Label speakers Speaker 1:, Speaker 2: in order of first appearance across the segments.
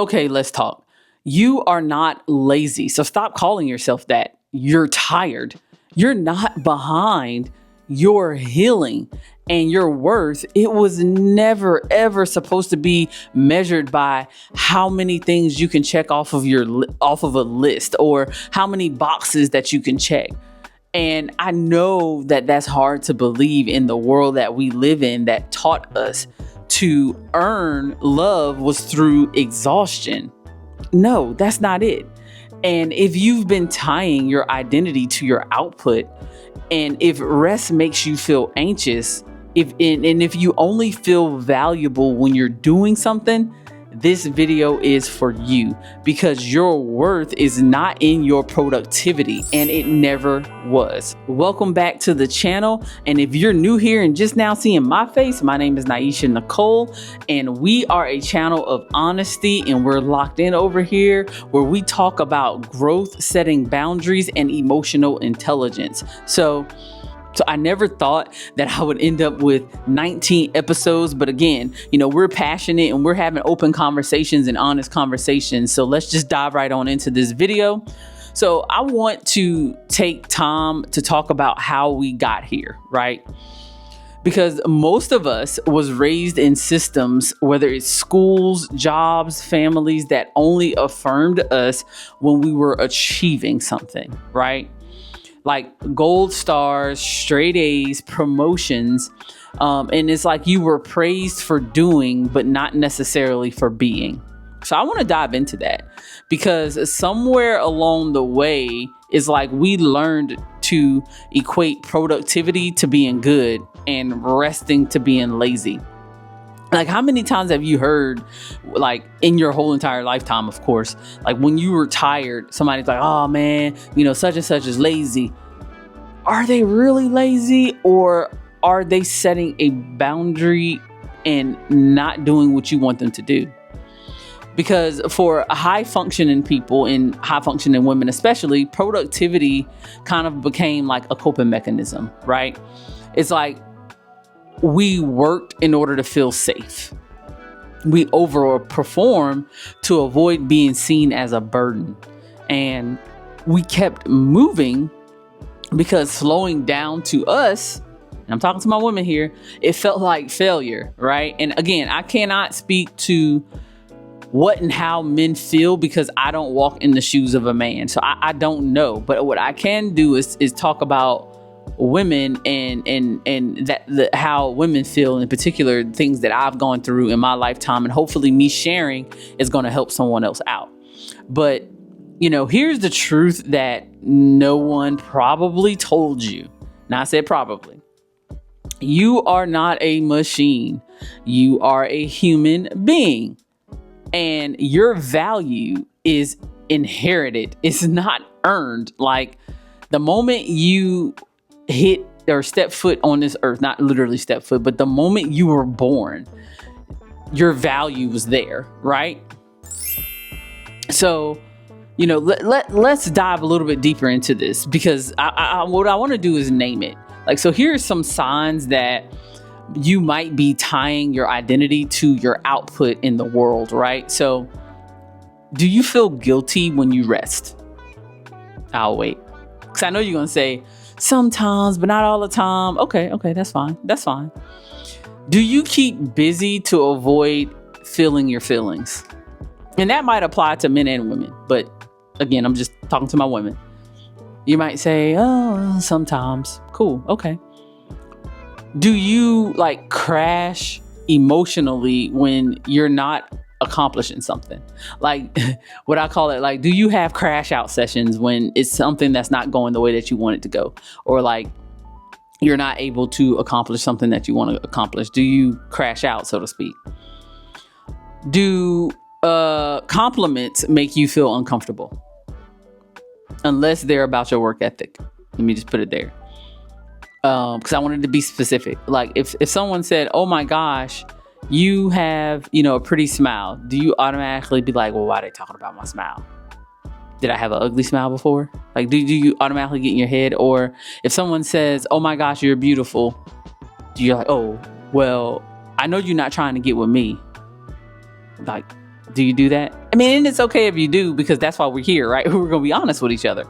Speaker 1: Okay, let's talk. You are not lazy. So stop calling yourself that. You're tired. You're not behind. You're healing. And your worth, it was never, ever supposed to be measured by how many things you can check off of a list, or how many boxes that you can check. And I know that that's hard to believe in the world that we live in, that taught us to earn love was through exhaustion. No, that's not it. And if you've been tying your identity to your output, and if rest makes you feel anxious, if you only feel valuable when you're doing something, this video is for you, because your worth is not in your productivity, and it never was. Welcome back to the channel. And if you're new here and just now seeing my face, my name is Naisha Nicole, and we are a channel of honesty, and we're locked in over here where we talk about growth, setting boundaries, and emotional intelligence. So I never thought that I would end up with 19 episodes. But again, we're passionate and we're having open conversations and honest conversations. So let's just dive right on into this video. So I want to take time to talk about how we got here, right? Because most of us was raised in systems, whether it's schools, jobs, families, that only affirmed us when we were achieving something, right? Like gold stars, straight A's, promotions. And it's like you were praised for doing, but not necessarily for being. So I want to dive into that, because somewhere along the way, it's like we learned to equate productivity to being good and resting to being lazy. Like, how many times have you heard, like, in your whole entire lifetime, of course, like when you were tired, somebody's like, oh man, such and such is lazy. Are they really lazy, or are they setting a boundary and not doing what you want them to do? Because for high functioning people, and high functioning women especially, productivity kind of became like a coping mechanism, right? It's like, we worked in order to feel safe. We overperform to avoid being seen as a burden. And we kept moving because slowing down to us, and I'm talking to my women here, it felt like failure, right? And again, I cannot speak to what and how men feel, because I don't walk in the shoes of a man. So I don't know. But what I can do is talk about women and how women feel, in particular, things that I've gone through in my lifetime, and hopefully me sharing is going to help someone else out. But here's the truth that no one probably told you. Now, I said probably. You are not a machine. You are a human being, and your value is inherited. It's not earned. Like, the moment you hit or step foot on this earth, not literally step foot, but the moment you were born, your value was there, right? So, let's dive a little bit deeper into this, because what I want to do is name it. Like, so here are some signs that you might be tying your identity to your output in the world, right? So, do you feel guilty when you rest? I'll wait, because I know you're going to say, sometimes, but not all the time. Okay, that's fine. That's fine. Do you keep busy to avoid feeling your feelings? And that might apply to men and women, but again, I'm just talking to my women. You might say, oh, sometimes. Cool. Okay. Do you crash emotionally when you're not accomplishing something? Like, what I call it, do you have crash out sessions when it's something that's not going the way that you want it to go? Or you're not able to accomplish something that you want to accomplish? Do you crash out, so to speak? Do compliments make you feel uncomfortable? Unless they're about your work ethic. Let me just put it there. Because I wanted to be specific. Like, if someone said, oh my gosh, you have, a pretty smile, do you automatically be like, well, why are they talking about my smile? Did I have an ugly smile before? Do you automatically get in your head? Or if someone says, oh my gosh, you're beautiful, do you like, oh, well, I know you're not trying to get with me. Do you do that? I mean, and it's okay if you do, because that's why we're here, right? We're going to be honest with each other.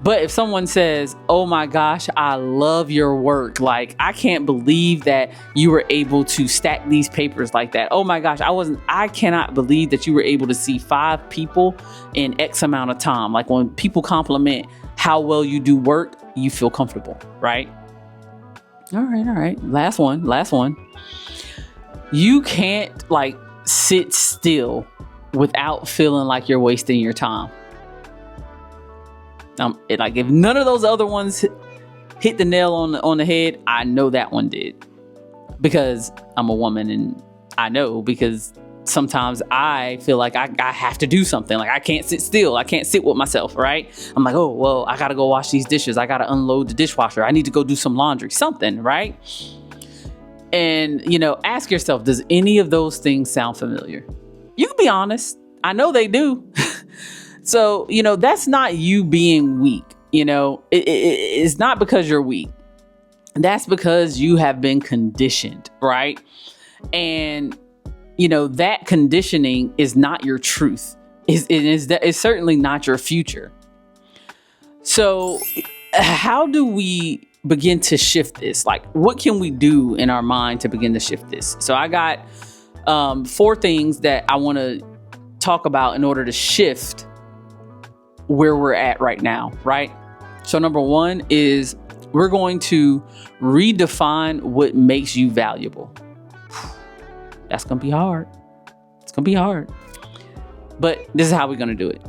Speaker 1: But if someone says, oh my gosh, I love your work. Like, I can't believe that you were able to stack these papers like that. Oh my gosh, I cannot believe that you were able to see 5 people in X amount of time. Like, when people compliment how well you do work, you feel comfortable, right? All right. Last one. You can't like sit still without feeling like you're wasting your time. Like, if none of those other ones hit the nail on the head, I know that one did, because I'm a woman, and I know, because sometimes I feel like I have to do something. Like, I can't sit still. I can't sit with myself, right? I'm like, oh, well, I got to go wash these dishes. I got to unload the dishwasher. I need to go do some laundry, something, right? And, ask yourself, does any of those things sound familiar? You can be honest. I know they do. So, that's not you being weak. It's not because you're weak. That's because you have been conditioned, right? And, that conditioning is not your truth. It's certainly not your future. So how do we begin to shift this? Like, what can we do in our mind to begin to shift this? So I got 4 things that I want to talk about in order to shift where we're at right now, right? So number 1 is we're going to redefine what makes you valuable. That's going to be hard. It's going to be hard. But this is how we're going to do it.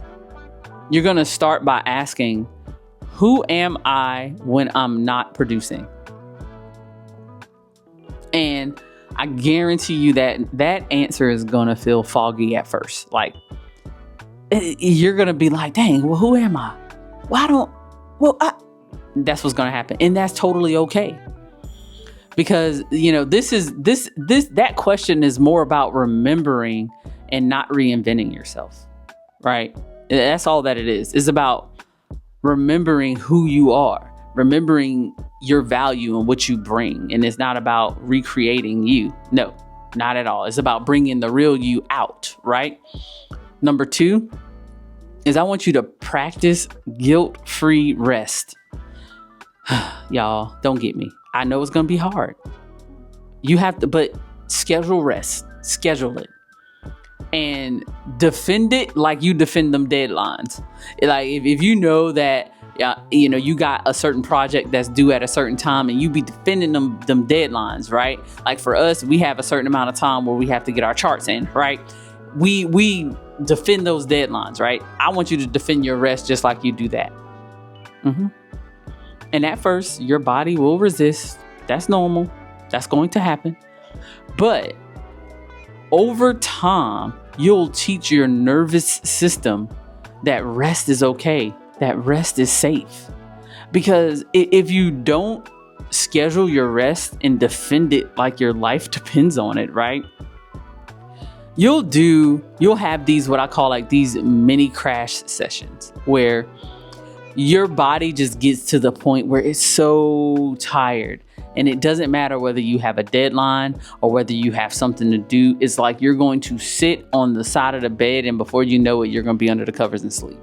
Speaker 1: You're going to start by asking, who am I when I'm not producing? And I guarantee you that answer is going to feel foggy at first. Like, you're going to be like, dang, well, who am I? That's what's going to happen. And that's totally okay. Because, that question is more about remembering and not reinventing yourself, right? That's all that it is. It's about remembering who you are, remembering your value and what you bring. And it's not about recreating you. No, not at all. It's about bringing the real you out, right? Number 2 is I want you to practice guilt-free rest. Y'all, don't get me. I know it's going to be hard. You have to, but schedule rest. Schedule it. And defend it like you defend them deadlines. Like, if you know that, you got a certain project that's due at a certain time, and you be defending them deadlines, right? Like, for us, we have a certain amount of time where we have to get our charts in, right? We defend those deadlines, right? I want you to defend your rest just like you do that. And at first, your body will resist. That's normal. That's going to happen. But over time, you'll teach your nervous system that rest is okay, that rest is safe. Because if you don't schedule your rest and defend it like your life depends on it, right? You'll have these, what I call like these mini crash sessions, where your body just gets to the point where it's so tired, and it doesn't matter whether you have a deadline or whether you have something to do. It's like you're going to sit on the side of the bed, and before you know it, you're going to be under the covers and sleep.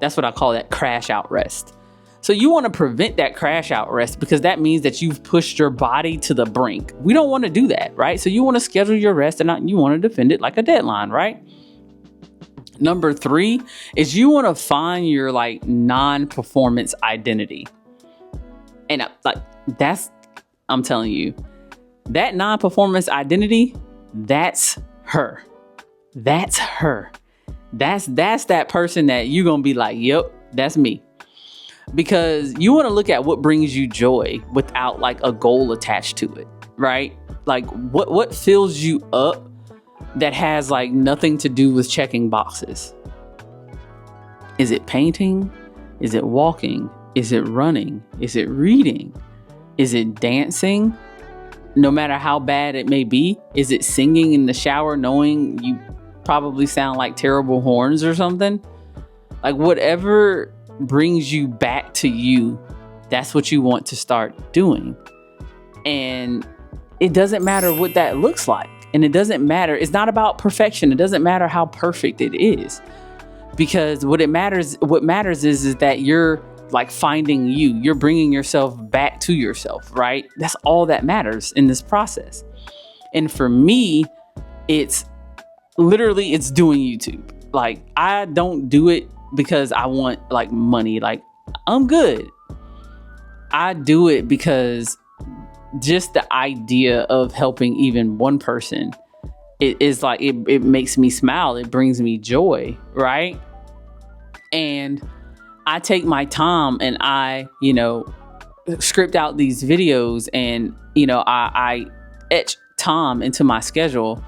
Speaker 1: That's what I call that crash out rest. So you want to prevent that crash out rest, because that means that you've pushed your body to the brink. We don't want to do that, right? So you want to schedule your rest, and you want to defend it like a deadline, right? Number 3 is you want to find your like non-performance identity. And I'm telling you, that non-performance identity, that's her. That's her. That's that person that you're going to be like, yep, that's me. Because you want to look at what brings you joy without like a goal attached to it, right? Like what fills you up that has like nothing to do with checking boxes. Is it painting? Is it walking? Is it running? Is it reading? Is it dancing? No matter how bad it may be. Is it singing in the shower knowing you probably sound like terrible horns or something? Like, whatever brings you back to you, that's what you want to start doing. And it doesn't matter what that looks like. And it doesn't matter. It's not about perfection. It doesn't matter how perfect it is, because what matters is that you're like finding you. You're bringing yourself back to yourself, right? That's all that matters in this process. And for me, it's doing YouTube. Like, I don't do it because I want like money. Like, I'm good. I do it because just the idea of helping even one person, it is like, it makes me smile. It brings me joy, right? And I take my time and I, script out these videos, and, I etch time into my schedule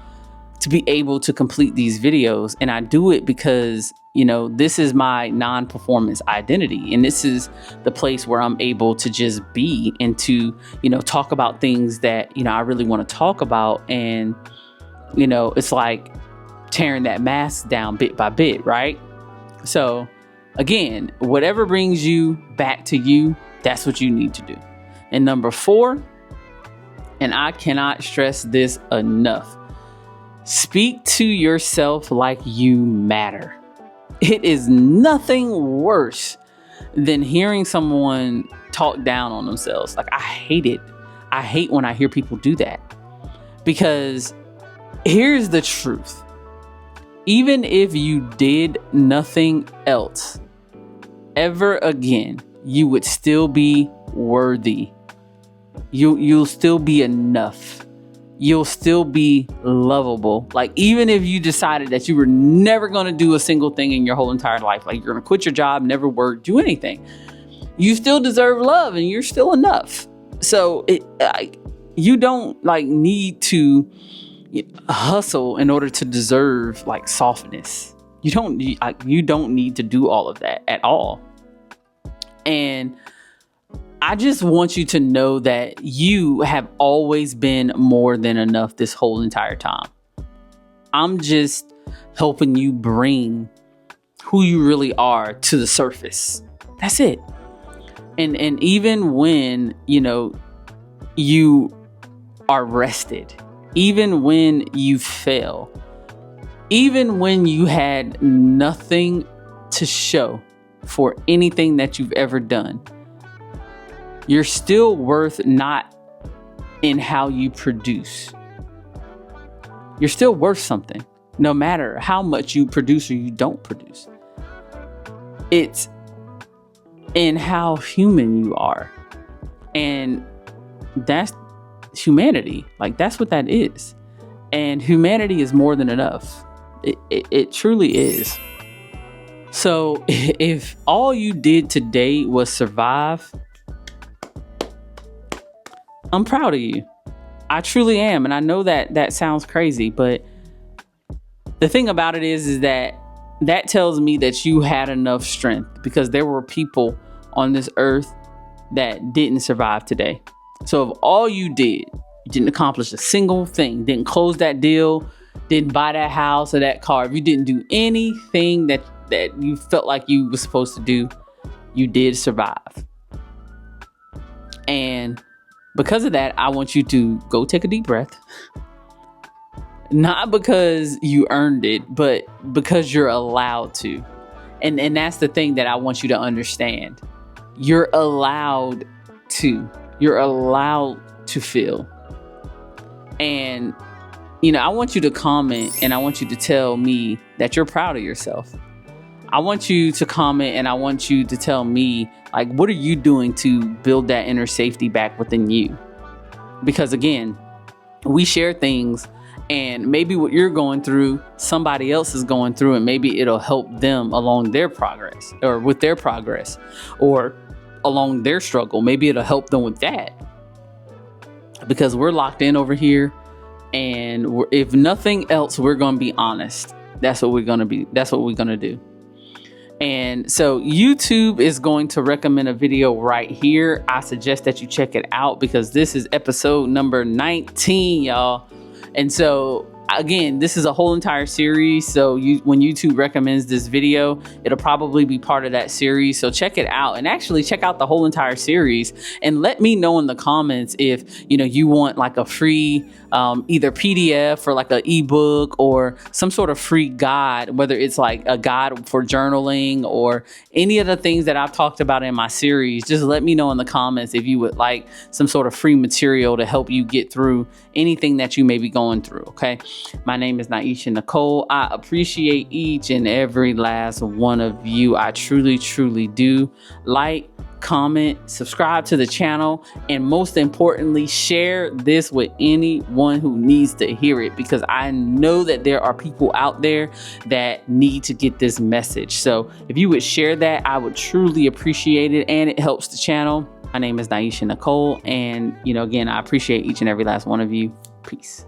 Speaker 1: to be able to complete these videos. And I do it because, this is my non-performance identity. And this is the place where I'm able to just be and to, talk about things that, I really want to talk about. And, it's like tearing that mask down bit by bit, right? So again, whatever brings you back to you, that's what you need to do. And number 4, and I cannot stress this enough, speak to yourself like you matter. It is nothing worse than hearing someone talk down on themselves. Like, I hate it. I hate when I hear people do that, because here's the truth. Even if you did nothing else ever again, you would still be worthy. You'll still be enough. You'll still be lovable. Like, even if you decided that you were never going to do a single thing in your whole entire life, like you're going to quit your job, never work, do anything, you still deserve love and you're still enough. So you don't need to hustle in order to deserve like softness. You don't need to do all of that at all. And I just want you to know that you have always been more than enough this whole entire time. I'm just helping you bring who you really are to the surface. That's it. And even when, you are rested, even when you fail, even when you had nothing to show for anything that you've ever done, you're still worth not in how you produce. You're still worth something, no matter how much you produce or you don't produce. It's in how human you are. And that's humanity. Like, that's what that is. And humanity is more than enough. It truly is. So if all you did today was survive, I'm proud of you. I truly am. And I know that sounds crazy, but the thing about it is that tells me that you had enough strength, because there were people on this earth that didn't survive today. So if all you didn't accomplish a single thing, didn't close that deal, didn't buy that house or that car, if you didn't do anything that you felt like you were supposed to do, you did survive. And because of that, I want you to go take a deep breath. Not because you earned it, but because you're allowed to. And that's the thing that I want you to understand. You're allowed to. You're allowed to feel. And, I want you to comment, and I want you to tell me that you're proud of yourself. I want you to comment, and I want you to tell me, like, what are you doing to build that inner safety back within you? Because again, we share things, and maybe what you're going through, somebody else is going through, and maybe it'll help them along their progress, or with their progress, or along their struggle. Maybe it'll help them with that. Because we're locked in over here, and if nothing else, we're going to be honest. That's what we're going to be. That's what we're going to do. And so YouTube is going to recommend a video right here. I suggest that you check it out, because this is episode number 19, y'all. And so again, this is a whole entire series. So when YouTube recommends this video, it'll probably be part of that series. So check it out, and actually check out the whole entire series, and let me know in the comments if you want like a free either PDF or like an ebook or some sort of free guide, whether it's like a guide for journaling or any of the things that I've talked about in my series. Just let me know in the comments if you would like some sort of free material to help you get through anything that you may be going through. Okay. My name is Naisha Nicole. I appreciate each and every last one of you. I truly, truly do. Like, comment, subscribe to the channel, and most importantly, share this with anyone who needs to hear it, because I know that there are people out there that need to get this message. So if you would share that, I would truly appreciate it, and it helps the channel. My name is Naisha Nicole, and again, I appreciate each and every last one of you. Peace.